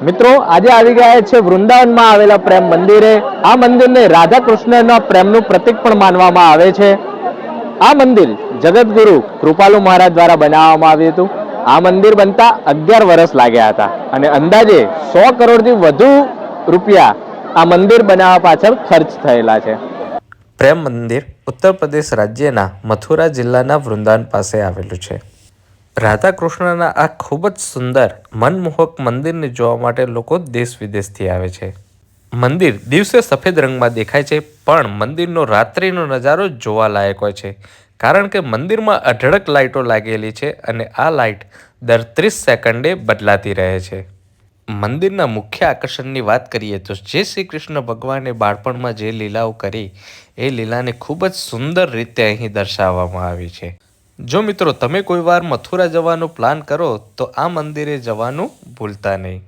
મિત્રો આજે આવી ગયા છે વૃંદાવનમાં આવેલા પ્રેમ મંદિરે। આ મંદિરને રાધા કૃષ્ણના પ્રેમનું પ્રતીક પણ માનવામાં આવે છે। આ મંદિર જગતગુરુ કૃપાલુ મહારાજ દ્વારા બનાવવામાં આવ્યું હતું। આ મંદિર બનતા 11 વર્ષ લાગ્યા હતા અને અંદાજે 100 કરોડથી વધુ રૂપિયા આ મંદિર બનાવવા પાછળ ખર્ચ થયેલા છે। પ્રેમ મંદિર ઉત્તર પ્રદેશ રાજ્યના મથુરા જિલ્લાના વૃંદાવન પાસે આવેલું છે। રાધા કૃષ્ણના આ ખૂબ જ સુંદર મનમોહક મંદિરને જોવા માટે લોકો દેશ વિદેશથી આવે છે। મંદિર દિવસે સફેદ રંગમાં દેખાય છે, પણ મંદિરનો રાત્રિનો નજારો જોવાલાયક હોય છે, કારણ કે મંદિરમાં અઢળક લાઇટો લાગેલી છે અને આ લાઇટ દર 30 સેકન્ડે બદલાતી રહે છે। મંદિરના મુખ્ય આકર્ષણની વાત કરીએ તો જે શ્રી કૃષ્ણ ભગવાને બાળપણમાં જે લીલાઓ કરી એ લીલાને ખૂબ જ સુંદર રીતે અહીં દર્શાવવામાં આવી છે। જો મિત્રો તમે કોઈ વાર મથુરા જવાનો પ્લાન કરો તો આ મંદિરે જવાનું ભૂલતા નહીં।